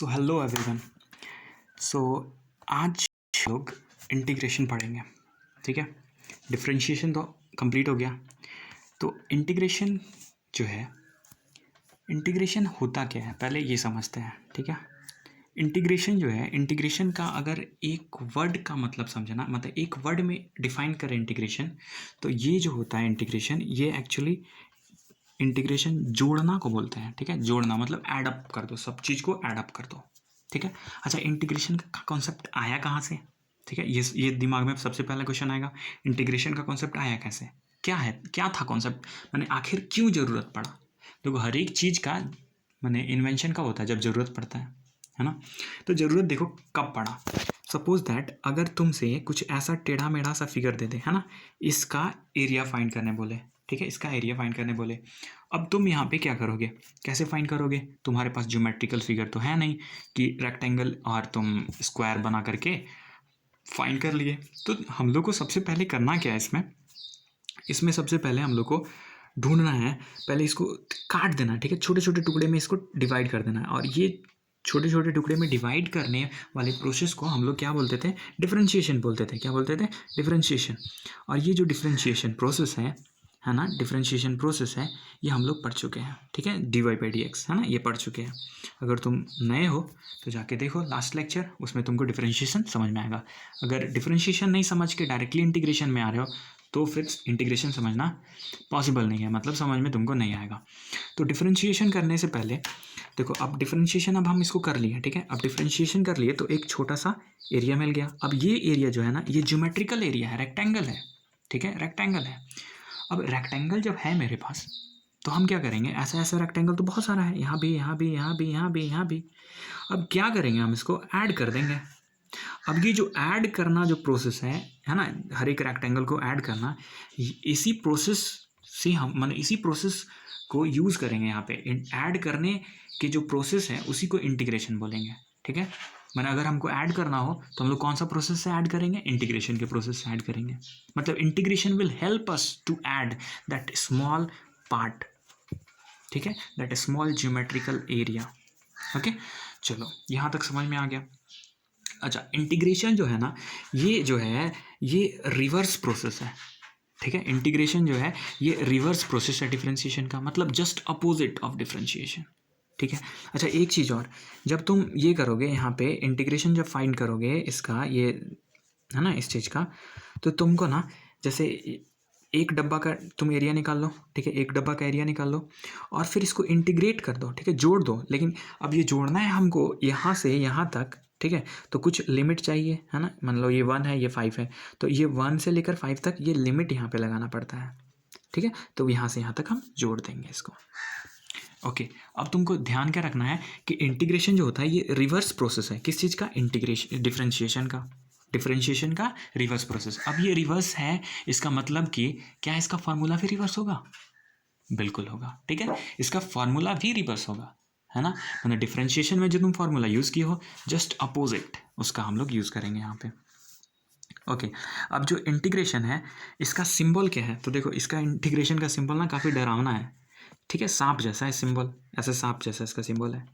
So hello everyone. सो आज लोग integration पढ़ेंगे, ठीक है। डिफरेंशिएशन तो कंप्लीट हो गया। तो इंटीग्रेशन जो है, इंटीग्रेशन होता क्या है पहले ये समझते हैं, ठीक है। इंटीग्रेशन जो है, इंटीग्रेशन का अगर एक वर्ड का मतलब समझना, मतलब एक वर्ड में डिफाइन करें इंटीग्रेशन, तो ये जो होता है इंटीग्रेशन, ये एक्चुअली इंटीग्रेशन जोड़ना को बोलते हैं, ठीक है। जोड़ना मतलब ऐड अप कर दो, सब चीज़ को ऐड अप कर दो, ठीक है। अच्छा, इंटीग्रेशन का कॉन्सेप्ट आया कहाँ से, ठीक है। ये दिमाग में सबसे पहला क्वेश्चन आएगा, इंटीग्रेशन का कॉन्सेप्ट आया कैसे, क्या है, क्या था कॉन्सेप्ट, मैंने आखिर क्यों ज़रूरत पड़ा। देखो, हर एक चीज़ का मैंने इन्वेंशन कब होता है, जब ज़रूरत पड़ता है ना। तो ज़रूरत देखो कब पड़ा। सपोज दैट अगर तुमसे कुछ ऐसा टेढ़ा मेढ़ा सा फिगर दे दे, है ना, इसका एरिया फाइंड करने बोले, ठीक है, इसका एरिया फाइंड करने बोले। अब तुम यहाँ पे क्या करोगे, कैसे फाइंड करोगे, तुम्हारे पास ज्योमेट्रिकल फिगर तो है नहीं कि रेक्टेंगल और तुम स्क्वायर बना करके फाइंड कर लिए। तो हम लोग को सबसे पहले करना क्या है इसमें सबसे पहले हम लोग को ढूंढना है, पहले इसको काट देना, ठीक है, छोटे छोटे टुकड़े में इसको डिवाइड कर देना है। और ये छोटे छोटे टुकड़े में डिवाइड करने वाले प्रोसेस को हम लोग क्या बोलते थे, डिफरेंशिएशन बोलते थे। क्या बोलते थे, डिफरेंशिएशन। और ये जो डिफरेंशिएशन प्रोसेस है ना, डिफरेंशिएशन प्रोसेस है, ये हम लोग पढ़ चुके हैं, ठीक है। dy बाई डी एक्स, है ना, ये पढ़ चुके हैं। अगर तुम नए हो तो जाके देखो लास्ट लेक्चर, उसमें तुमको डिफरेंशिएशन समझ में आएगा। अगर डिफरेंशिएशन नहीं समझ के डायरेक्टली इंटीग्रेशन में आ रहे हो तो फिर इंटीग्रेशन समझना पॉसिबल नहीं है, मतलब समझ में तुमको नहीं आएगा। तो डिफरेंशिएशन करने से पहले देखो, अब डिफरेंशिएशन अब हम इसको कर लिए, ठीक है। अब डिफरेंशिएशन कर लिए तो एक छोटा सा एरिया मिल गया। अब ये एरिया जो है ना, ये ज्योमेट्रिकल एरिया है, रेक्टेंगल है, ठीक है, रेक्टेंगल है। अब रेक्टेंगल जब है मेरे पास तो हम क्या करेंगे, ऐसा ऐसा रेक्टेंगल तो बहुत सारा है, यहाँ भी, यहाँ भी, यहाँ भी, यहाँ भी, यहाँ भी। अब क्या करेंगे, हम इसको ऐड कर देंगे। अब ये जो ऐड करना जो प्रोसेस है ना, हर एक रेक्टेंगल को ऐड करना, इसी प्रोसेस से हम मतलब इसी प्रोसेस को यूज़ करेंगे यहाँ पे। ऐड करने के जो प्रोसेस है उसी को इंटीग्रेशन बोलेंगे, ठीक है। मैंने अगर हमको ऐड करना हो तो हम लोग कौन सा प्रोसेस से ऐड करेंगे, इंटीग्रेशन के प्रोसेस से ऐड करेंगे। मतलब integration will help us to add that small part, ठीक है, that small geometrical area. Okay, चलो यहाँ तक समझ में आ गया। अच्छा, इंटीग्रेशन जो है ना, ये जो है ये रिवर्स प्रोसेस है, ठीक है। इंटीग्रेशन जो है ये रिवर्स प्रोसेस है डिफरेंशिएशन का, मतलब जस्ट अपोजिट ऑफ डिफरेंशिएशन, ठीक है। अच्छा, एक चीज़ और, जब तुम ये करोगे यहाँ पे इंटीग्रेशन जब फाइंड करोगे इसका, ये है ना, इस चीज़ का, तो तुमको ना जैसे एक डब्बा का तुम एरिया निकाल लो, ठीक है, एक डब्बा का एरिया निकाल लो और फिर इसको इंटीग्रेट कर दो, ठीक है, जोड़ दो। लेकिन अब ये जोड़ना है हमको यहाँ से यहाँ तक, ठीक है, तो कुछ लिमिट चाहिए, है ना। मान लो ये 1 है, ये 5 है, तो ये 1 से लेकर 5 तक ये लिमिट यहाँ पे लगाना पड़ता है, ठीक है। तो यहाँ से यहाँ तक हम जोड़ देंगे इसको। ओके, अब तुमको ध्यान क्या रखना है कि इंटीग्रेशन जो होता है ये रिवर्स प्रोसेस है, किस चीज़ का, इंटीग्रेशन, डिफरेंशिएशन का, डिफरेंशिएशन का रिवर्स प्रोसेस। अब ये रिवर्स है, इसका मतलब कि क्या इसका फॉर्मूला भी रिवर्स होगा, बिल्कुल होगा, ठीक है, इसका फॉर्मूला भी रिवर्स होगा, है ना। मतलब डिफरेंशिएशन में जो तुम फॉर्मूला यूज़ किए हो, जस्ट अपोजिट उसका हम लोग यूज़ करेंगे यहाँ पे। ओके, अब जो इंटीग्रेशन है इसका सिंबल क्या है, तो देखो इसका इंटीग्रेशन का सिंबल ना काफ़ी डरावना है, ठीक है, सांप जैसा है सिंबल, ऐसे सांप जैसा इसका सिंबल है,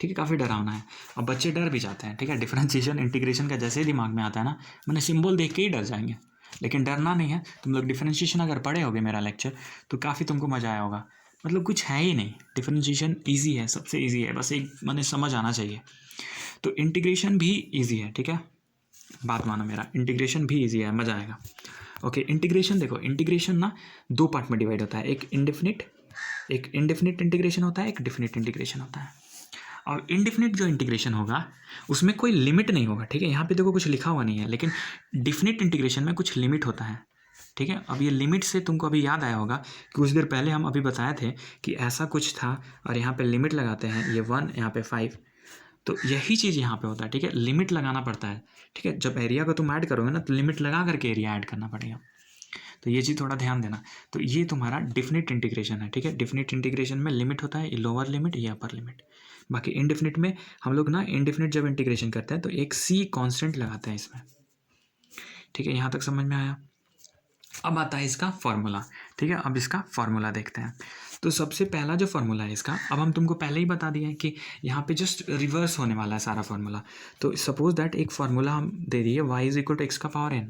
ठीक है, काफ़ी डरावना है। और बच्चे डर भी जाते हैं, ठीक है, डिफरेंशिएशन इंटीग्रेशन का जैसे ही दिमाग में आता है ना, मैंने सिंबल देख के ही डर जाएंगे। लेकिन डरना नहीं है, तुम लोग डिफरेंशिएशन अगर पढ़े होगे मेरा लेक्चर तो काफ़ी तुमको मज़ा आया होगा। मतलब कुछ है ही नहीं, डिफरेंशिएशन ईजी है, सबसे ईजी है, बस एक मैंने समझ आना चाहिए। तो इंटीग्रेशन भी ईजी है, ठीक है, बात मानो मेरा, इंटीग्रेशन भी ईजी है, मज़ा आएगा। ओके, इंटीग्रेशन देखो, इंटीग्रेशन ना 2 पार्ट में डिवाइड होता है, एक इंडेफिनिट इंटीग्रेशन होता है, एक डिफिनिट इंटीग्रेशन होता है। और इंडेफिनिट जो इंटीग्रेशन होगा उसमें कोई लिमिट नहीं होगा, ठीक है, यहाँ पे देखो कुछ लिखा हुआ नहीं है, लेकिन डिफिनिट इंटीग्रेशन में कुछ लिमिट होता है, ठीक है। अब ये लिमिट से तुमको अभी याद आया होगा कि कुछ देर पहले हम अभी बताए थे कि ऐसा कुछ था और यहाँ पे लिमिट लगाते हैं, ये 1, यहाँ पे 5, तो यही चीज़ यहाँ पे होता है, ठीक है, लिमिट लगाना पड़ता है, ठीक है। जब एरिया को तुम ऐड करोगे ना तो लिमिट लगा करके एरिया ऐड करना पड़ेगा, तो ये चीज़ थोड़ा ध्यान देना। तो ये तुम्हारा डिफिनिट इंटीग्रेशन है, ठीक है। डिफिनिट इंटीग्रेशन में लिमिट होता है, ये लोअर लिमिट, ये अपर लिमिट। बाकी इनडिफिनिट में हम लोग ना, इनडिफिनिट जब इंटीग्रेशन करते हैं तो एक सी कांस्टेंट लगाते हैं इसमें, ठीक है, यहाँ तक समझ में आया। अब आता है इसका फॉर्मूला, ठीक है, अब इसका फॉर्मूला देखते हैं। तो सबसे पहला जो फार्मूला है इसका, अब हम तुमको पहले ही बता दिया है कि यहाँ पे जस्ट रिवर्स होने वाला है सारा फार्मूला। तो सपोज दैट एक फार्मूला हम दे दिए y is equal to x का पावर n,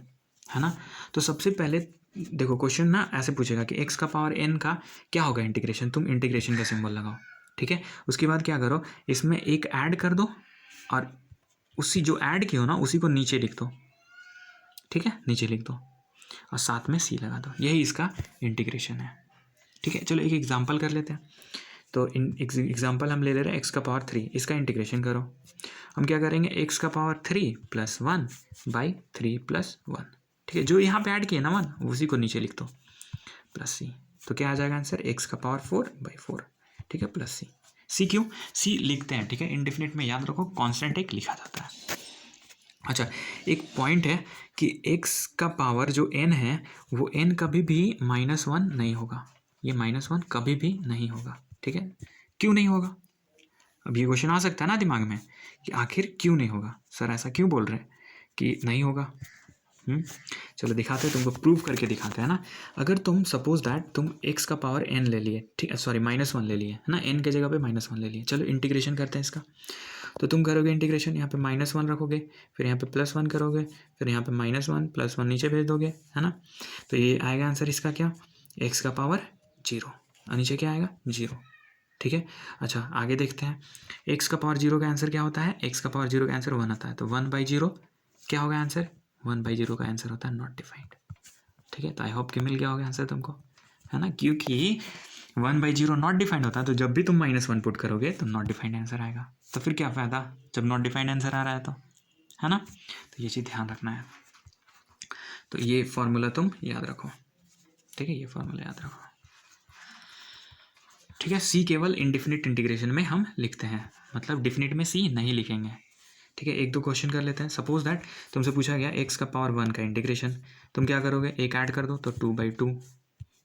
है ना। तो सबसे पहले देखो क्वेश्चन ना ऐसे पूछेगा कि x का पावर n का क्या होगा इंटीग्रेशन, तुम इंटीग्रेशन का सिंबल लगाओ, ठीक है। उसके बाद क्या करो, इसमें एक ऐड कर दो और उसी जो ऐड किया हो ना उसी को नीचे लिख दो, ठीक है, नीचे लिख दो और साथ में c लगा दो, यही इसका इंटीग्रेशन है, ठीक है। चलो एक एग्जांपल कर लेते हैं। तो एग्जांपल हम ले ले रहे हैं एक्स का पावर 3, इसका इंटीग्रेशन करो। हम क्या करेंगे, एक्स का पावर 3 प्लस 1 बाई 3 प्लस 1, ठीक है। जो यहाँ पे ऐड किया ना 1 उसी को नीचे लिख दो प्लस सी। तो क्या आ जाएगा आंसर, एक्स का पावर 4 बाई 4, ठीक है, प्लस सी। सी क्यों, सी लिखते हैं, ठीक है, इंडेफिनिट में याद रखो कांस्टेंट एक लिखा जाता है। अच्छा एक पॉइंट है कि x का पावर जो n है वो n कभी भी -1 नहीं होगा, ये -1 कभी भी नहीं होगा, ठीक है। क्यों नहीं होगा, अब ये क्वेश्चन आ सकता है ना दिमाग में कि आखिर क्यों नहीं होगा, सर ऐसा क्यों बोल रहे हैं कि नहीं होगा। चलो दिखाते हैं, तुमको प्रूव करके दिखाते हैं ना। अगर तुम सपोज दैट तुम x का पावर n ले लिए, ठीक है, सॉरी -1 ले लिए, है ना, n के जगह पे -1 ले लिए। चलो इंटीग्रेशन करते हैं इसका। तो तुम करोगे इंटीग्रेशन, यहाँ पे -1 रखोगे, फिर यहाँ पे +1 करोगे, फिर यहाँ पे -1 +1 नीचे भेज दोगे, है ना। तो ये आएगा आंसर इसका क्या, x का पावर 0 और नीचे क्या आएगा 0, ठीक है। अच्छा आगे देखते हैं, x का पावर 0 का आंसर क्या होता है, x का पावर 0 का आंसर 1 आता है। तो 1/0 क्या होगा आंसर, 1/0 का आंसर होता है नॉट डिफाइंड, ठीक है। तो आई होप कि मिल गया होगा आंसर तुमको, है ना, क्योंकि 1/0 नॉट डिफाइंड होता है। तो जब भी तुम -1 पुट करोगे तो नॉट डिफाइंड आंसर आएगा। तो फिर क्या फ़ायदा जब नॉट डिफाइंड आंसर आ रहा है तो, है ना। तो ये चीज़ ध्यान रखना है। तो ये फॉर्मूला तुम याद रखो, ठीक है, ये फॉर्मूला याद रखो, ठीक है। सी केवल इनडिफिनिट इंटीग्रेशन में हम लिखते हैं, मतलब डिफिनिट में सी नहीं लिखेंगे, ठीक है। एक दो क्वेश्चन कर लेते हैं। सपोज दैट तुमसे पूछा गया x का पावर 1 का इंटीग्रेशन, तुम क्या करोगे, एक ऐड कर दो तो 2/2,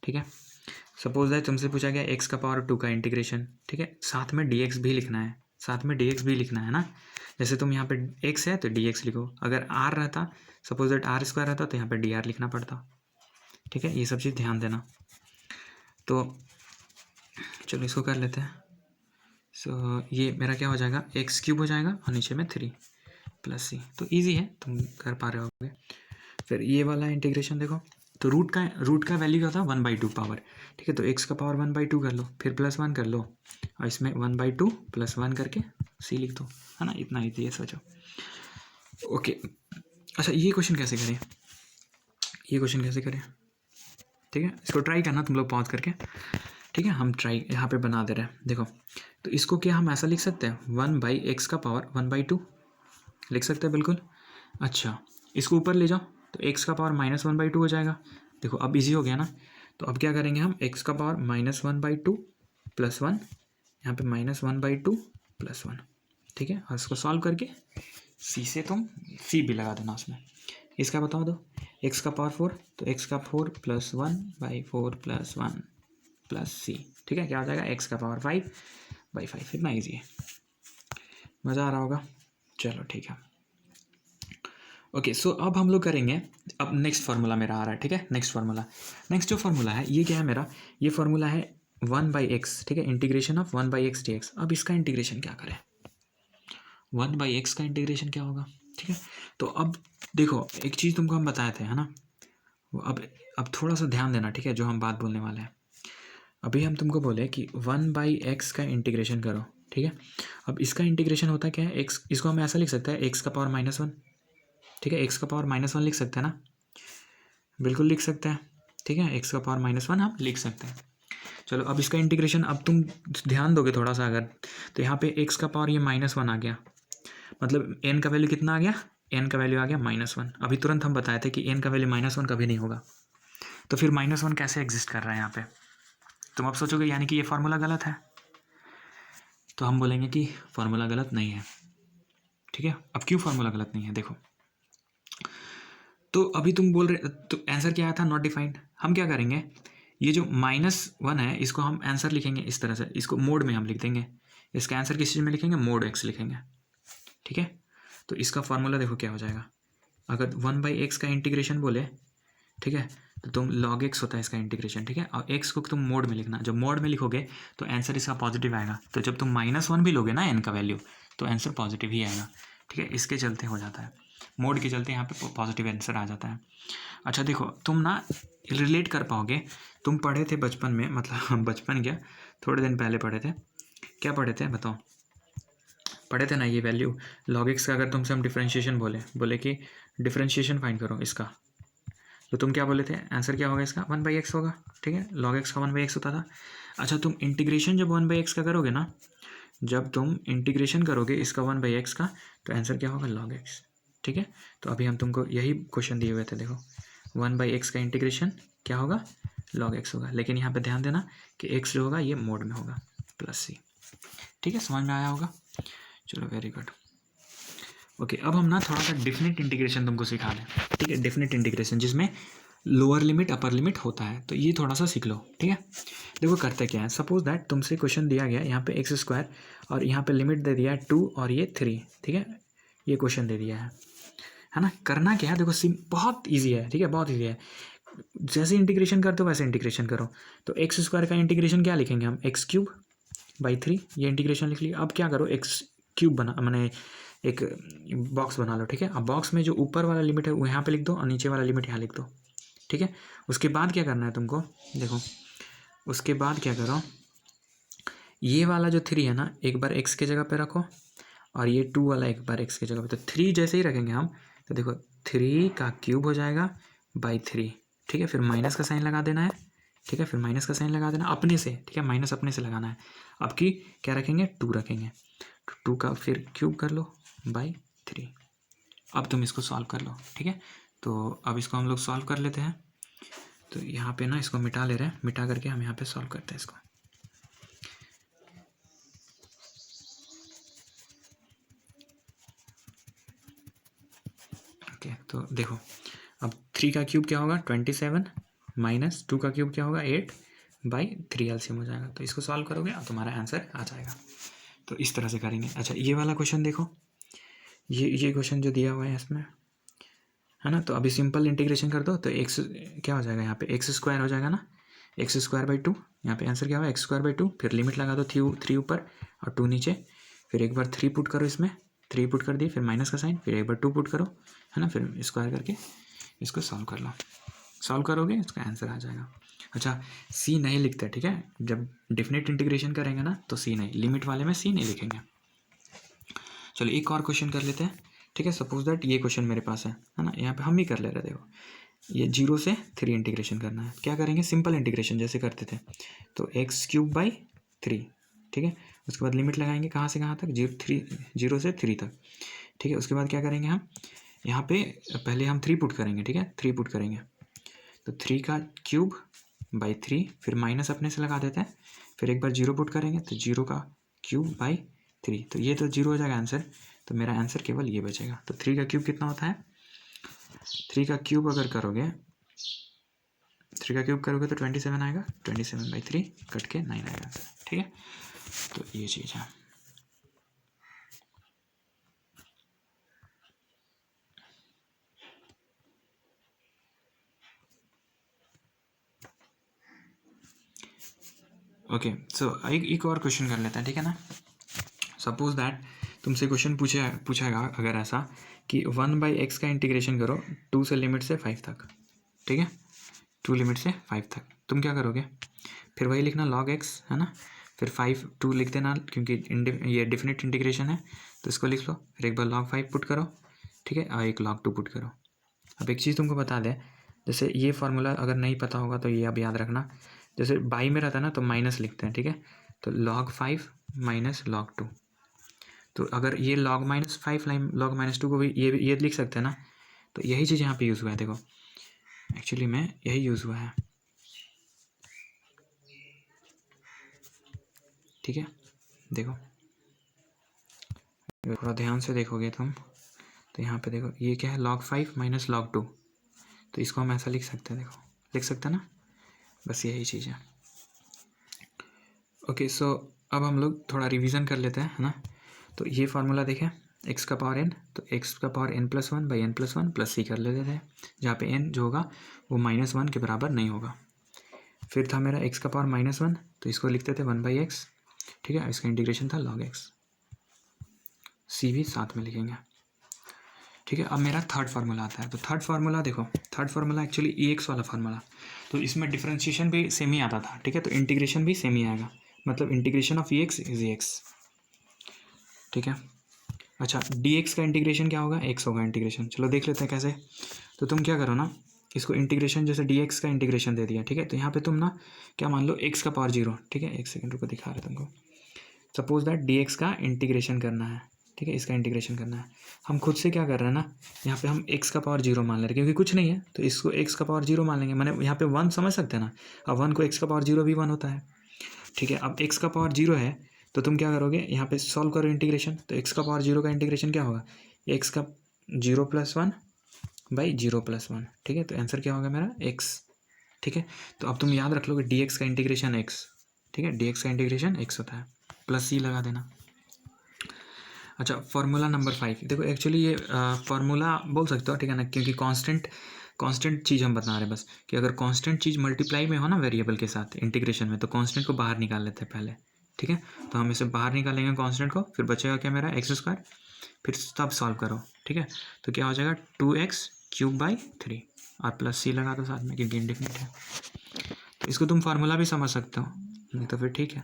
ठीक है। सपोज दैट तुमसे पूछा गया x का पावर 2 का इंटीग्रेशन, ठीक है, साथ में dx भी लिखना है, साथ में dx भी लिखना है ना। जैसे तुम यहाँ पे x है तो dx लिखो, अगर r रहता, सपोज दैट r² रहता तो यहाँ पे dr लिखना पड़ता, ठीक है। ये सब चीज़ ध्यान देना। तो चलो इसको कर लेते हैं। सो ये मेरा क्या हो जाएगा, x³ हो जाएगा और नीचे में 3 प्लस c। तो ईजी है, तुम कर पा रहे होगे। फिर ये वाला इंटीग्रेशन देखो, तो रूट का वैल्यू क्या होता है 1/2 पावर, ठीक है। तो x का पावर 1/2 कर लो, फिर +1 कर लो और इसमें 1/2 +1 करके c लिख दो, है ना। इतना ईजी है, सोचो। ओके अच्छा ये क्वेश्चन कैसे करें, ठीक है, इसको ट्राई करना तुम लोग पॉज करके, ठीक है। हम ट्राई यहाँ पे बना दे रहे हैं, देखो। तो इसको क्या हम ऐसा लिख सकते हैं, 1/x का पावर 1/2 लिख सकते हैं, बिल्कुल। अच्छा इसको ऊपर ले जाओ तो x का पावर -1/2 हो जाएगा। देखो अब इजी हो गया ना। तो अब क्या करेंगे हम, x का पावर -1/2 +1, यहाँ पे -1/2 +1, ठीक है। और इसको सॉल्व करके c से तुम c भी लगा देना उसमें। इसका बता दो, x का पावर 4, तो x का 4 +1/4 +1 +c, ठीक है। क्या हो जाएगा, x का पावर 5/5। इतना ईजी है, मज़ा आ रहा होगा। चलो ठीक है, ओके। सो अब हम लोग करेंगे, अब नेक्स्ट फार्मूला मेरा आ रहा है, ठीक है। नेक्स्ट जो फार्मूला है ये क्या है मेरा, ये फार्मूला है 1/x, ठीक है, इंटीग्रेशन ऑफ 1/x dx। अब इसका इंटीग्रेशन क्या करें, 1/x का इंटीग्रेशन क्या होगा, ठीक है। तो अब देखो एक चीज़ तुमको हम बताए थे, है ना। अब थोड़ा सा ध्यान देना, ठीक है, जो हम बात बोलने वाले हैं। अभी हम तुमको बोले कि 1/x का इंटीग्रेशन करो, ठीक है। अब इसका इंटीग्रेशन होता क्या है, x, इसको हम ऐसा लिख सकते हैं x का पावर -1, ठीक है, x का पावर -1 लिख सकते हैं ना, बिल्कुल लिख सकते हैं, ठीक है। x का पावर -1 हम लिख सकते हैं। चलो अब इसका इंटीग्रेशन, अब तुम ध्यान दोगे थोड़ा सा अगर, तो यहाँ पे x का पावर ये -1 आ गया, मतलब n का वैल्यू कितना आ गया, n का वैल्यू आ गया -1। अभी तुरंत हम बताए थे कि n का वैल्यू -1 कभी नहीं होगा। तो फिर -1 कैसे एग्जिस्ट कर रहा है यहाँ पे, तुम अब सोचोगे यानी कि ये फार्मूला गलत है। तो हम बोलेंगे कि फार्मूला गलत नहीं है, ठीक है। अब क्यों फार्मूला गलत नहीं है, देखो। तो अभी तुम बोल रहे, तो आंसर क्या आया था, नॉट डिफाइंड। हम क्या करेंगे, ये जो -1 है इसको हम आंसर लिखेंगे इस तरह से, इसको मोड में हम लिख देंगे। इसका आंसर किस चीज़ में लिखेंगे, मोड x लिखेंगे, ठीक है। तो इसका फार्मूला देखो क्या हो जाएगा, अगर 1/x का इंटीग्रेशन बोले, ठीक है, तो तुम log x होता है इसका इंटीग्रेशन, ठीक है। और x को तुम मोड में लिखना, जब मोड में लिखोगे तो आंसर इसका पॉजिटिव आएगा। तो जब तुम -1 भी लोगे ना n का वैल्यू, तो आंसर पॉजिटिव ही आएगा, ठीक है। इसके चलते हो जाता है, मोड के चलते यहाँ पे पॉजिटिव आंसर आ जाता है। अच्छा देखो, तुम ना रिलेट कर पाओगे, तुम पढ़े थे बचपन में, मतलब बचपन क्या, थोड़े दिन पहले पढ़े थे, क्या पढ़े थे बताओ, पढ़े थे ना ये वैल्यू log x का, अगर तुमसे हम डिफ्रेंशिएशन बोले कि डिफ्रेंशिएशन फाइंड करो इसका, तो तुम क्या बोले थे, आंसर क्या होगा इसका 1/x होगा, ठीक है। log x का 1/x होता था। अच्छा तुम इंटीग्रेशन जब 1/x का करोगे ना, जब तुम इंटीग्रेशन करोगे इसका 1/x का, तो आंसर क्या होगा log x, ठीक है। तो अभी हम तुमको यही क्वेश्चन दिए हुए थे, देखो 1/x का इंटीग्रेशन क्या होगा log x होगा, लेकिन यहाँ पे ध्यान देना कि x जो होगा ये मोड में होगा +c, ठीक है। समझ में आया होगा, चलो वेरी गुड। ओके, अब हम ना थोड़ा सा डिफिनिट इंटीग्रेशन तुमको सिखा दें, ठीक है। डिफिनिट इंटीग्रेशन जिसमें लोअर लिमिट अपर लिमिट होता है, तो ये थोड़ा सा सीख लो, ठीक है। देखो करते क्या है, सपोज दैट तुमसे क्वेश्चन दिया गया यहाँ पे x² और यहाँ पे लिमिट दे दिया है 2 और ये 3, ठीक है। ये क्वेश्चन दे दिया है ना। करना क्या है, देखो बहुत ईजी है, ठीक है, बहुत ईजी है। जैसे इंटीग्रेशन करते हो वैसे इंटीग्रेशन करो। तो x² का इंटीग्रेशन क्या लिखेंगे हम, x³/3, ये इंटीग्रेशन लिख लिया। अब क्या करो, x³ बना, मैंने एक बॉक्स बना लो, ठीक है। अब बॉक्स में जो ऊपर वाला लिमिट है वो यहाँ पे लिख दो और नीचे वाला लिमिट यहाँ लिख दो, ठीक है। उसके बाद क्या करना है तुमको, देखो उसके बाद क्या करो, ये वाला जो 3 है ना, एक बार x के जगह पे रखो, और ये 2 वाला एक बार x के जगह पे। तो 3 जैसे ही रखेंगे हम, तो देखो 3 का क्यूब हो जाएगा /3, ठीक है। फिर माइनस का साइन लगा देना है, ठीक है। फिर माइनस का साइन लगा देना अपने से, ठीक है, माइनस अपने से लगाना है। अब की क्या रखेंगे, 2 रखेंगे, तो 2 का फिर क्यूब कर लो /3। अब तुम इसको सॉल्व कर लो, ठीक है। तो अब इसको हम लोग सॉल्व कर लेते हैं। तो यहाँ पे ना इसको मिटा ले रहे हैं, मिटा करके हम यहाँ पे सॉल्व करते हैं इसको। ओके, तो देखो अब 3 का क्यूब क्या होगा 27 माइनस 2 का क्यूब क्या होगा 8/3 एलसीएम हो जाएगा। तो इसको सॉल्व करोगे और तुम्हारा आंसर आ जाएगा। तो इस तरह से करेंगे। अच्छा ये वाला क्वेश्चन देखो, ये क्वेश्चन जो दिया हुआ है इसमें, है ना। तो अभी सिंपल इंटीग्रेशन कर दो, तो x क्या हो जाएगा, यहाँ पे x² हो जाएगा ना, x²/2। यहाँ पे आंसर क्या होगा x²/2, फिर लिमिट लगा दो 3 ऊपर और 2 नीचे, फिर एक बार 3 पुट करो इसमें, 3 पुट कर दिए, फिर माइनस का साइन, फिर एक बार 2 पुट करो, है ना, फिर स्क्वायर करके इसको सॉल्व कर लो। सॉल्व करोगे इसका आंसर आ जाएगा। अच्छा c नहीं लिखते, ठीक है। जब डेफिनेट इंटीग्रेशन करेंगे ना तो c नहीं, लिमिट वाले में c नहीं लिखेंगे। चलो एक और क्वेश्चन कर लेते हैं, ठीक है। सपोज दैट ये क्वेश्चन मेरे पास है ना, यहाँ पे हम भी कर ले रहे थे। देखो ये 0 से 3 इंटीग्रेशन करना है। क्या करेंगे, सिंपल इंटीग्रेशन जैसे करते थे। तो x³/3, ठीक है। उसके बाद लिमिट लगाएंगे कहाँ से कहाँ तक, 0 से 3 तक, ठीक है। उसके बाद क्या करेंगे हम, यहाँ पे पहले हम 3 पुट करेंगे, ठीक है, 3 पुट करेंगे। तो 3 का क्यूब /3, फिर माइनस अपने से लगा देते हैं, फिर एक बार 0 पुट करेंगे, तो 0 का क्यूब /3, तो ये तो 0 हो जाएगा आंसर। तो मेरा आंसर केवल ये बचेगा। तो 3 का क्यूब कितना होता है, 3 का क्यूब अगर करोगे, 3 का क्यूब करोगे तो 27 आएगा, 27/3 कट के 9 आएगा आंसर, ठीक है। तो ये चीज़ है। ओके सो एक और क्वेश्चन कर लेते हैं, ठीक है ना। सपोज दैट तुमसे क्वेश्चन पूछेगा अगर ऐसा कि 1/x का इंटीग्रेशन करो 2 से लिमिट से 5 तक, ठीक है, 2 लिमिट से 5 तक। तुम क्या करोगे, फिर वही लिखना log x, है ना, फिर 5 2 लिख देना, क्योंकि ये डिफिनिट इंटीग्रेशन है तो इसको लिख लो। फिर एक बार log 5 पुट करो, ठीक है, और एक log 2 पुट करो। अब एक चीज़ तुमको बता दें, जैसे ये फार्मूला अगर नहीं पता होगा तो ये अब याद रखना, जैसे बाई में रहता है ना तो माइनस लिखते हैं, ठीक है। तो log 5 माइनस log 2, तो अगर ये log -5 log -2 को भी ये लिख सकते हैं ना। तो यही चीज़ यहाँ पे यूज़ हुआ है, देखो एक्चुअली में यही यूज़ हुआ है, ठीक है। देखो थोड़ा ध्यान से देखोगे तुम, तो यहाँ पे देखो ये क्या है log 5 माइनस log 2, तो इसको हम ऐसा लिख सकते हैं, देखो लिख सकते हैं ना, बस यही चीज़ है। ओके सो अब हम लोग थोड़ा रिवीजन कर लेते हैं, है ना। तो ये फार्मूला देखें, एक्स का पावर एन, तो एक्स का power n plus one by n plus one plus c कर लेते थे, जहाँ पे एन जो होगा वो -1 के बराबर नहीं होगा। फिर था मेरा एक्स का पावर -1, तो इसको लिखते थे 1/x, ठीक है, इसका इंटीग्रेशन था log x, सी भी साथ में लिखेंगे, ठीक है। अब मेरा थर्ड फार्मूला आता है, तो थर्ड फार्मूला देखो, थर्ड फार्मूला एक्चुअली ई एक्स वाला फार्मूला, तो इसमें डिफरेंशिएशन भी सेम ही आता था, ठीक है, तो इंटीग्रेशन भी सेम ही आएगा, मतलब integration of E x is E x, ठीक है। अच्छा, डी एक्स का इंटीग्रेशन क्या होगा, एक्स होगा इंटीग्रेशन, चलो देख लेते हैं कैसे। तो तुम क्या करो ना, इसको इंटीग्रेशन जैसे डी एक्स का इंटीग्रेशन दे दिया, ठीक है, तो यहाँ पे तुम ना क्या मान लो एक्स का पावर 0, ठीक है, एक सेकंड रुको दिखा रहे तुमको। सपोज दैट डी एक्स का इंटीग्रेशन करना है, ठीक है, इसका इंटीग्रेशन करना है। हम खुद से क्या कर रहे हैं ना, यहाँ पे हम एक्स का पावर 0 मान ले रहे हैं, क्योंकि कुछ नहीं है तो इसको एक्स का पावर 0 मान लेंगे, मैंने यहाँ पे 1 समझ सकते हैं ना, अब 1 को एक्स का पावर 0 भी 1 होता है, ठीक है। अब एक्स का पावर 0 है तो तुम क्या करोगे, यहाँ पे सॉल्व करो इंटीग्रेशन, तो एक्स का पावर 0 का इंटीग्रेशन क्या होगा, एक्स का 0 + 1 बाई 0 + 1, ठीक है, तो आंसर क्या होगा मेरा एक्स, ठीक है। तो अब तुम याद रख लोगे डी एक्स का इंटीग्रेशन एक्स, ठीक है, डी एक्स का इंटीग्रेशन एक्स होता है, प्लस सी लगा देना। अच्छा, फार्मूला नंबर 5 देखो, एक्चुअली ये फार्मूला बोल सकते हो, ठीक है ना, क्योंकि कांस्टेंट चीज़ हम बता रहे हैं बस, कि अगर कांस्टेंट चीज़ मल्टीप्लाई में हो ना वेरिएबल के साथ इंटीग्रेशन में, तो कांस्टेंट को बाहर निकाल लेते हैं पहले, ठीक है। तो हम इसे बाहर निकालेंगे कांस्टेंट को, फिर बचेगा क्या मेरा x², फिर तब सॉल्व करो, ठीक है, तो क्या हो जाएगा 2x³ और प्लस सी लगा दो साथ में, क्योंकि इंडिफिनिट है। तो इसको तुम फार्मूला भी समझ सकते हो, नहीं तो फिर ठीक है।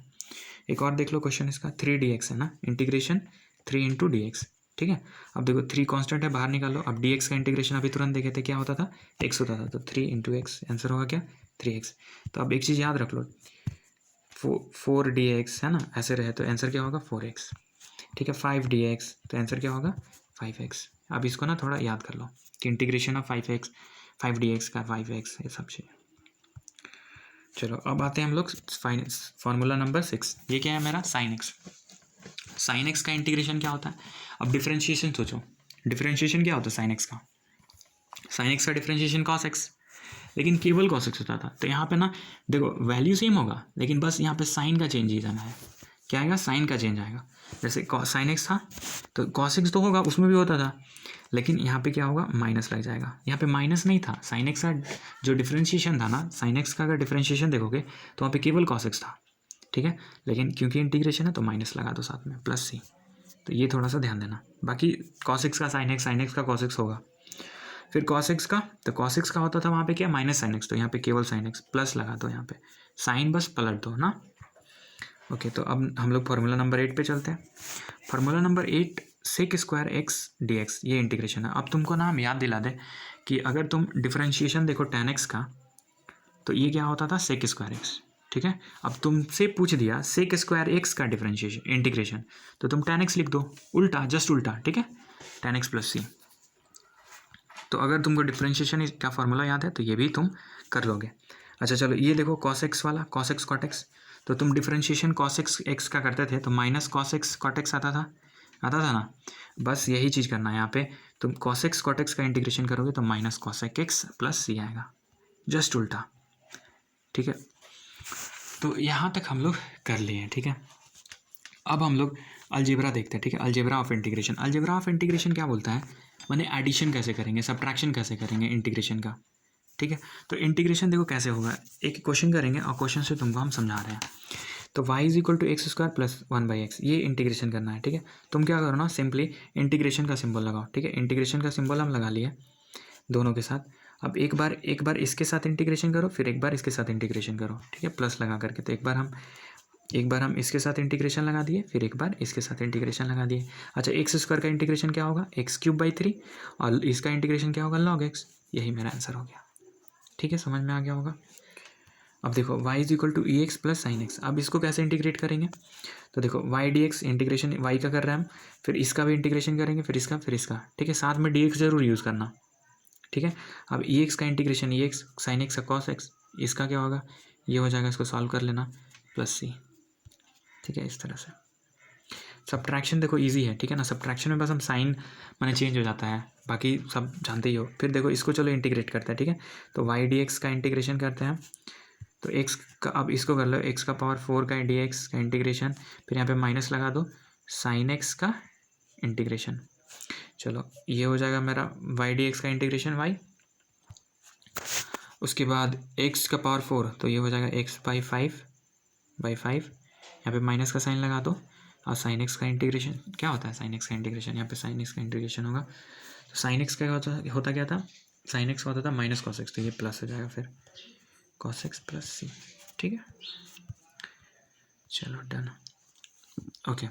एक और देख लो क्वेश्चन इसका, 3dx है ना, इंटीग्रेशन 3 × dx, ठीक है। अब देखो 3 कांस्टेंट है, बाहर निकाल लो। अब dx का इंटीग्रेशन अभी तुरंत देखे थे क्या होता था, x होता था, तो 3 × x, आंसर होगा क्या 3x। तो अब एक चीज़ याद रख लो, 4dx है ना, ऐसे रहे तो आंसर क्या होगा 4x, ठीक है। 5dx तो आंसर क्या होगा 5x। अब इसको ना थोड़ा याद कर लो कि इंटीग्रेशन ऑफ 5dx का 5x, ये सब चीज़। चलो अब आते हैं हम लोग फार्मूला नंबर 6, ये क्या है मेरा साइन एक्स। साइन एक्स का इंटीग्रेशन क्या होता है, अब डिफरेंशिएशन सोचो, डिफरेंशिएशन क्या होता है साइन एक्स का, साइन एक्स का डिफरेंशिएशन कॉस एक्स, लेकिन केवल कॉस एक्स होता था। तो यहाँ पे ना देखो वैल्यू सेम होगा, लेकिन बस यहाँ पे साइन का चेंज ही जाना है, क्या आएगा साइन का चेंज आएगा। जैसे साइन एक्स था तो कॉस एक्स तो होगा, उसमें भी होता था, लेकिन यहाँ पे क्या होगा माइनस लग जाएगा, यहाँ पे माइनस नहीं था, साइन एक्स का जो डिफरेंशिएशन था ना, साइन एक्स का अगर डिफरेंशिएशन देखोगे तो वहाँ पे केवल कॉस एक्स था, ठीक है, लेकिन क्योंकि इंटीग्रेशन है तो माइनस लगा दो साथ में प्लस सी, तो ये थोड़ा सा ध्यान देना। बाकी कॉस एक्स का साइन एक्स का कॉस एक्स होगा। फिर कॉस एक्स का, तो कॉस एक्स का होता था वहाँ पे क्या माइनस साइन एक्स, तो यहाँ पे केवल साइन एक्स, प्लस लगा दो यहाँ पे, साइन बस पलट दो ना। ओके, तो अब हम लोग फार्मूला नंबर 8 पे चलते हैं। Formula number 8 sec² x dx, ये इंटीग्रेशन है। अब तुमको ना हम याद दिला दे कि अगर तुम डिफरेंशिएशन देखो tan x का, तो ये क्या होता था sec² x, ठीक है। अब तुमसे पूछ दिया sec² x का डिफरेंशिएशन इंटीग्रेशन, तो तुम tan x लिख दो, उल्टा, जस्ट उल्टा, ठीक है, tan x + c। तो अगर तुमको डिफरेंशिएशन का फार्मूला याद है तो ये भी तुम कर लोगे। अच्छा चलो, ये देखो cos x वाला, cos x cot x, तो तुम डिफरेंशिएशन cos x का करते थे तो minus cos x cot x आता था ना, बस यही चीज़ करना है यहाँ पे। तुम cos x cot x का इंटीग्रेशन करोगे तो माइनस cos x + c आएगा, जस्ट उल्टा, ठीक है। तो यहाँ तक हम लोग कर लिए हैं, ठीक है। अब हम लोग अलजेब्रा देखते हैं, ठीक है, algebra of integration. Algebra of integration क्या बोलता है, माने एडिशन कैसे करेंगे, सब्ट्रैक्शन कैसे करेंगे इंटीग्रेशन का, ठीक है। तो इंटीग्रेशन देखो कैसे होगा, एक क्वेश्चन करेंगे और क्वेश्चन से तुमको हम समझा रहे हैं। तो y = x² + 1/x, ये इंटीग्रेशन करना है, ठीक है। तुम क्या करो ना, सिंपली इंटीग्रेशन का सिंबल लगाओ, ठीक है, इंटीग्रेशन का सिंबल हम लगा लिए दोनों के साथ। अब एक बार इसके साथ इंटीग्रेशन करो, फिर एक बार इसके साथ इंटीग्रेशन करो, ठीक है, प्लस लगा करके। तो एक बार हम इसके साथ इंटीग्रेशन लगा दिए, फिर एक बार इसके साथ इंटीग्रेशन लगा दिए। अच्छा, x² का इंटीग्रेशन क्या होगा x³/3, और इसका इंटीग्रेशन क्या होगा log x, यही मेरा आंसर हो गया, ठीक है, समझ में आ गया होगा। अब देखो y = ex + sin x, अब इसको कैसे इंटीग्रेट करेंगे, तो देखो y dx इंटीग्रेशन y का कर रहे हैं हम, फिर इसका भी इंटीग्रेशन करेंगे, फिर इसका, ठीक है, साथ में dx जरूर यूज़ करना, ठीक है। अब ex का इंटीग्रेशन ex sin x का cos x, इसका क्या होगा, ये हो जाएगा, इसको सॉल्व कर लेना +c, ठीक है। इस तरह से सब्ट्रैक्शन देखो इजी है, ठीक है ना, सब्ट्रैक्शन में बस हम साइन माने चेंज हो जाता है, बाकी सब जानते ही हो। फिर देखो इसको चलो इंटीग्रेट करते हैं, ठीक है, तो y dx का इंटीग्रेशन करते हैं, तो x का, अब इसको कर लो x का पावर 4 का dx का इंटीग्रेशन, फिर यहाँ पे माइनस लगा दो sin x का इंटीग्रेशन, चलो ये हो जाएगा मेरा वाई डी एक्स का इंटीग्रेशन वाई, उसके बाद एक्स का पावर 4 तो ये हो जाएगा एक्स बाई 5 यहाँ पे माइनस का साइन लगा दो, और साइन एक्स का इंटीग्रेशन क्या होता है, साइन एक्स का इंटीग्रेशन यहाँ पे साइन एक्स का इंटीग्रेशन होगा, तो साइन एक्स का होता क्या था, साइन एक्स का होता था माइनस कॉस एक्स, तो ये प्लस हो जाएगा फिर कॉस एक्स प्लस सी। ठीक है, चलो डन। ओके,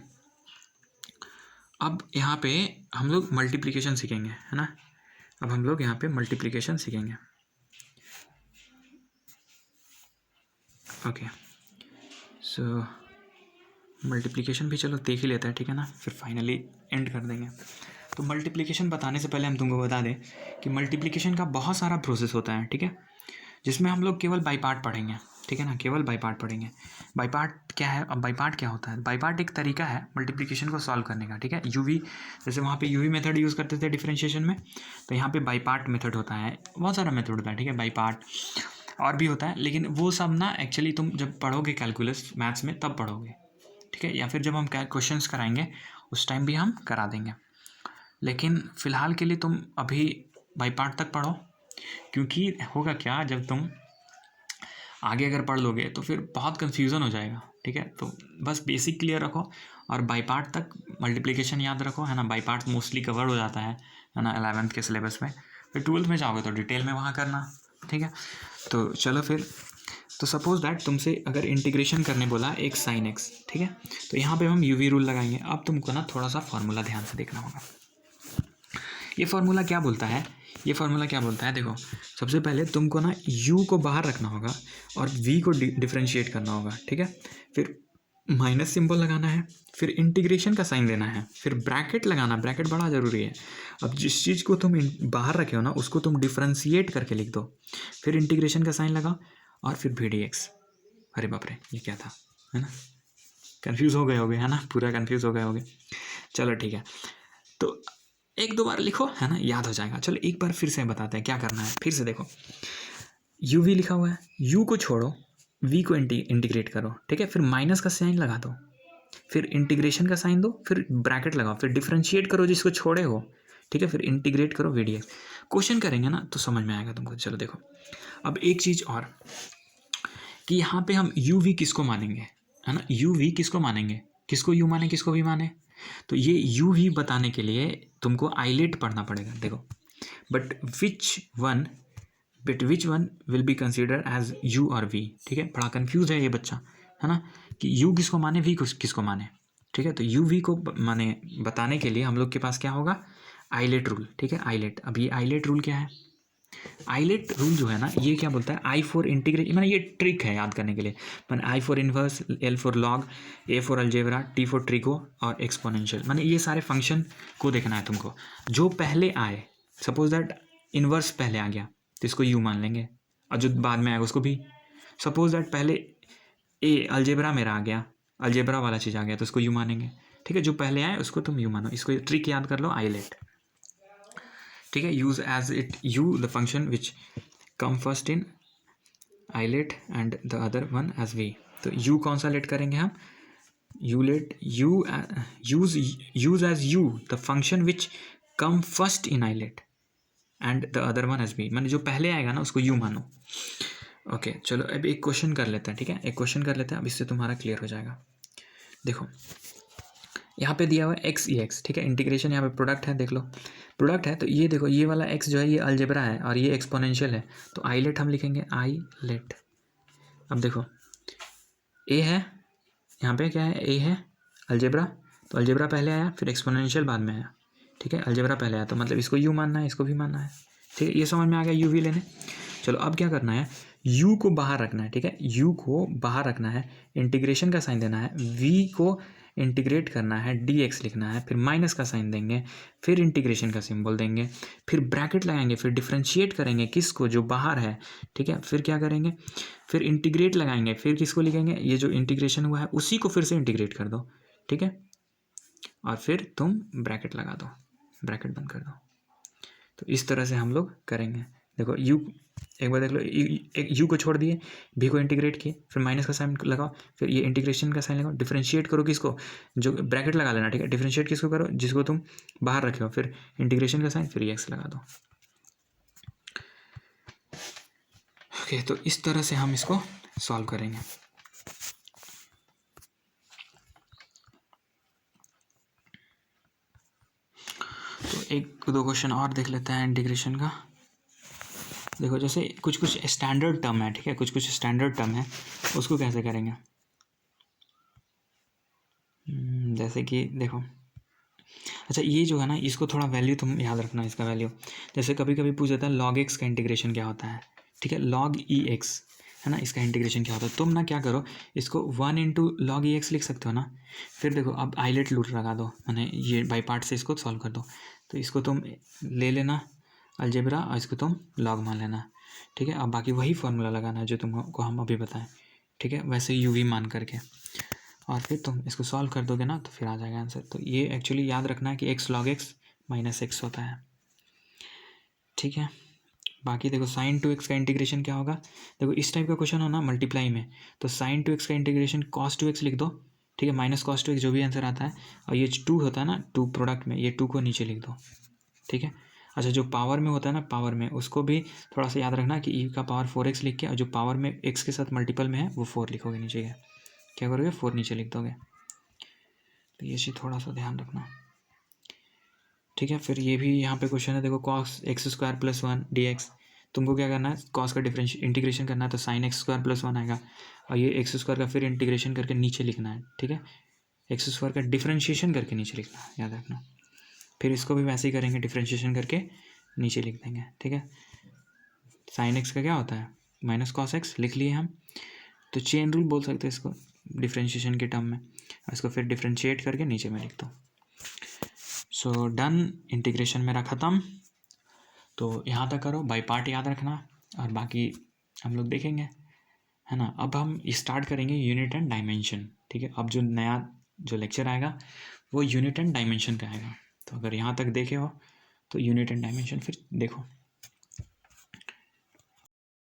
अब यहाँ पे हम लोग मल्टीप्लिकेशन सीखेंगे, है ना। अब हम लोग यहाँ पे मल्टीप्लिकेशन सीखेंगे। ओके, सो मल्टीप्लिकेशन भी चलो देख ही लेते हैं, ठीक है ना, फिर फाइनली एंड कर देंगे। तो मल्टीप्लिकेशन बताने से पहले हम तुमको बता दें कि मल्टीप्लिकेशन का बहुत सारा प्रोसेस होता है, ठीक है, जिसमें हम लोग केवल बाई पार्ट पढ़ेंगे, ठीक है ना, केवल बाई पार्ट पढ़ेंगे। बाई पार्ट क्या है, अब बाई पार्ट क्या होता है, बाई पार्ट एक तरीका है मल्टीप्लिकेशन को सॉल्व करने का, ठीक है। यूवी, जैसे वहाँ पे यूवी मेथड यूज़ करते थे डिफरेंशिएशन में, तो यहाँ पे बाई पार्ट मेथड होता है, बहुत सारा मेथड होता है, ठीक है, बाई पार्ट और भी होता है, लेकिन वो सब ना एक्चुअली तुम जब पढ़ोगे कैलकुलस मैथ्स में तब पढ़ोगे, ठीक है, या फिर जब हम क्वेश्चंस कराएंगे उस टाइम भी हम करा देंगे, लेकिन फ़िलहाल के लिए तुम अभी बाई पार्ट तक पढ़ो, क्योंकि होगा क्या, जब तुम आगे अगर पढ़ लोगे तो फिर बहुत कन्फ्यूज़न हो जाएगा, ठीक है। तो बस बेसिक क्लियर रखो और बाई पार्ट तक मल्टीप्लिकेशन याद रखो, है ना। बाई पार्ट मोस्टली कवर हो जाता है ना 11th के सिलेबस में, फिर 12th में जाओगे तो डिटेल में वहाँ करना, ठीक है। तो चलो फिर, तो सपोज दैट तुमसे अगर इंटीग्रेशन करने बोला एक साइन एक्स, ठीक है, तो यहाँ पे हम यूवी रूल लगाएंगे। अब तुमको ना थोड़ा सा फार्मूला ध्यान से देखना होगा। ये फार्मूला क्या बोलता है, ये फार्मूला क्या बोलता है, देखो सबसे पहले तुमको ना u को बाहर रखना होगा और v को डिफ्रेंशिएट करना होगा, ठीक है। फिर माइनस सिंबल लगाना है, फिर इंटीग्रेशन का साइन देना है, फिर ब्रैकेट लगाना, ब्रैकेट बड़ा ज़रूरी है। अब जिस चीज़ को तुम बाहर रखे हो ना उसको तुम डिफ्रेंशिएट करके लिख दो, फिर इंटीग्रेशन का साइन लगाओ और फिर वी डी एक्स। अरे बाप रे, ये क्या था, है ना, कन्फ्यूज़ हो गए होगे, है ना, पूरा कन्फ्यूज़ हो गए होगे। चलो ठीक है, तो एक दो बार लिखो, है ना, याद हो जाएगा। चलो एक बार फिर से बताते हैं क्या करना है, फिर से देखो, यू वी लिखा हुआ है, यू को छोड़ो, वी को इंटीग्रेट करो, ठीक है, फिर माइनस का साइन लगा दो, फिर इंटीग्रेशन का साइन दो, फिर ब्रैकेट लगाओ, फिर डिफ्रेंशिएट करो जिसको छोड़े हो, ठीक है, फिर इंटीग्रेट करो वी डी एक्स। क्वेश्चन करेंगे ना तो समझ में आएगा तुमको। चलो देखो, अब एक चीज़ और कि यहाँ पे हम यू वी किसको मानेंगे, है ना, यू वी किसको मानेंगे, किसको यू माने किसको भी माने, तो ये यू वी बताने के लिए तुमको आइलेट पढ़ना पड़ेगा। देखो, but which one will be consider as u और वी, ठीक है, बड़ा कंफ्यूज है ये बच्चा, है ना, कि यू किसको माने वी किसको माने, ठीक है। तो यू वी को माने बताने के लिए हम लोग के पास क्या होगा, आइलेट रूल, ठीक है, आइलेट। अब ये आइलेट रूल क्या है, आइलेट रूल जो है ना ये क्या बोलता है, आई फॉर इंटीग्रेट, मैंने ये ट्रिक है याद करने के लिए, मैंने I for inverse, L for log, A for algebra, T for trigo और एक्सपोनेंशियल, मैंने ये सारे फंक्शन को देखना है तुमको। जो पहले आए, सपोज दैट इन्वर्स पहले आ गया तो इसको यू मान लेंगे, और जो बाद में आएगा उसको भी। सपोज दैट पहले ए अलजेब्रा मेरा आ गया, अलजेब्रा वाला चीज़ आ गया तो उसको यू मानेंगे, ठीक है, जो पहले आए उसको तुम यू मानो। इसको ट्रिक याद कर लो, आइलेट, ठीक है। Use as it u the function which come first in ILATE and the other one as v. तो यू कौन सा लेट करेंगे हम, u let u use as u the function which come first in ILATE and the other one as v, मैंने जो पहले आएगा ना उसको यू मानो। ओके चलो अब एक क्वेश्चन कर लेते हैं, ठीक है, एक क्वेश्चन कर लेते हैं, अब इससे तुम्हारा क्लियर हो जाएगा। देखो यहाँ पे दिया हुआ है एक्स ई एक्स, ठीक है, इंटीग्रेशन यहाँ पे प्रोडक्ट है, देख लो प्रोडक्ट है, तो ये देखो ये वाला एक्स जो है ये अलजेब्रा है और ये एक्सपोनेंशियल है, तो आइलेट हम लिखेंगे आई लेट। अब देखो ए है, यहाँ पे क्या है, ए है अलजेब्रा, तो अलजेब्रा पहले आया फिर एक्सपोनेंशियल बाद में आया, ठीक है, अलजेब्रा पहले आया तो मतलब इसको यू मानना है, इसको भी मानना है, ठीक है, ये समझ में आ गया, यू भी लेने। चलो अब क्या करना है, u को बाहर रखना है, ठीक है, u को बाहर रखना है, इंटीग्रेशन का साइन देना है, v को इंटीग्रेट करना है, dx लिखना है, फिर माइनस का साइन देंगे, फिर इंटीग्रेशन का सिंबल देंगे, फिर ब्रैकेट लगाएंगे, फिर डिफ्रेंशिएट करेंगे किसको, जो बाहर है, ठीक है, फिर क्या करेंगे, फिर इंटीग्रेट लगाएंगे, फिर किसको लिखेंगे, ये जो इंटीग्रेशन हुआ है उसी को फिर से इंटीग्रेट कर दो, ठीक है, और फिर तुम ब्रैकेट लगा दो, ब्रैकेट बंद कर दो। तो इस तरह से हम लोग करेंगे। देखो यू, एक बार देख लो, एक यू को छोड़ दिए, भी को इंटीग्रेट किए, फिर माइनस का साइन लगाओ, फिर ये इंटीग्रेशन का साइन लगाओ, डिफरेंशिएट करो किसको, जो ब्रैकेट लगा लेना, ठीक है। डिफरेंशिएट किसको करो, जिसको तुम बाहर रखे हो, फिर इंटीग्रेशन का साइन, फिर ये एक्स लगा दो। ओके, तो इस तरह से हम इसको सॉल्व करेंगे। तो एक दो क्वेश्चन और देख लेते हैं इंटीग्रेशन का। देखो जैसे कुछ कुछ स्टैंडर्ड टर्म है, ठीक है, कुछ कुछ स्टैंडर्ड टर्म है, उसको कैसे करेंगे। जैसे कि देखो, अच्छा ये जो है ना, इसको थोड़ा वैल्यू तुम याद रखना, इसका वैल्यू। जैसे कभी कभी पूछ जाता है लॉग एक्स का इंटीग्रेशन क्या होता है, ठीक है, लॉग ई एक्स है ना, इसका इंटीग्रेशन क्या होता है। तुम ना क्या करो, इसको 1 इंटू लॉग ई एक्स लिख सकते हो ना। फिर देखो अब आइलेट लूट लगा दो, मैंने ये बाई पार्ट से इसको सॉल्व कर दो। तो इसको तुम ले लेना अलजेब्रा, और इसको तुम लॉग मान लेना, ठीक है। अब बाकी वही फॉर्मूला लगाना है जो तुमको हम अभी बताएं, ठीक है, वैसे यू वी मान करके, और फिर तुम इसको सॉल्व कर दोगे ना तो फिर आ जाएगा आंसर। तो ये एक्चुअली याद रखना है कि x log x minus x होता है, ठीक है। बाकी देखो साइन टू एक्स का इंटीग्रेशन क्या होगा। देखो इस टाइप का क्वेश्चन हो ना मल्टीप्लाई में, तो साइन टू एक्स का इंटीग्रेशन कॉस टू एक्स लिख दो, ठीक है, माइनस कॉस टू एक्स जो भी आंसर आता है। और ये 2 होता है ना, 2 प्रोडक्ट में, ये 2 को नीचे लिख दो, ठीक है। अच्छा जो पावर में होता है ना, पावर में उसको भी थोड़ा सा याद रखना कि ई का पावर 4x लिख के, और जो पावर में एक्स के साथ मल्टीपल में है वो 4 लिखोगे नीचे के, क्या करोगे 4 नीचे लिख दोगे। तो ये चीज़ थोड़ा सा ध्यान रखना, ठीक है। फिर ये भी यहाँ पे क्वेश्चन है, देखो cos x square plus 1 D x, तुमको क्या करना है, कॉस का डिफरेंश इंटीग्रेशन करना है, तो साइन एक्स स्क्वायर प्लस 1 आएगा, और ये एक्स स्क्वायर का फिर इंटीग्रेशन करके नीचे लिखना है, ठीक है। एक्स स्क्वायर का डिफरेंशिएशन करके नीचे लिखना है, याद रखना। फिर इसको भी वैसे ही करेंगे, डिफरेंशिएशन करके नीचे लिख देंगे, ठीक है। साइन एक्स का क्या होता है, माइनस कॉस एक्स लिख लिए हम, तो चेन रूल बोल सकते हैं इसको डिफरेंशिएशन के टर्म में। इसको फिर डिफरेंशिएट करके नीचे में लिख दो। सो डन, इंटीग्रेशन मेरा ख़त्म। तो यहाँ तक करो, बाई पार्ट याद रखना, और बाकी हम लोग देखेंगे, है ना। अब हम स्टार्ट करेंगे यूनिट एंड डायमेंशन, ठीक है। अब जो नया जो लेक्चर आएगा वो यूनिट एंड डायमेंशन का आएगा। तो अगर यहाँ तक देखे हो तो यूनिट एंड डायमेंशन फिर देखो।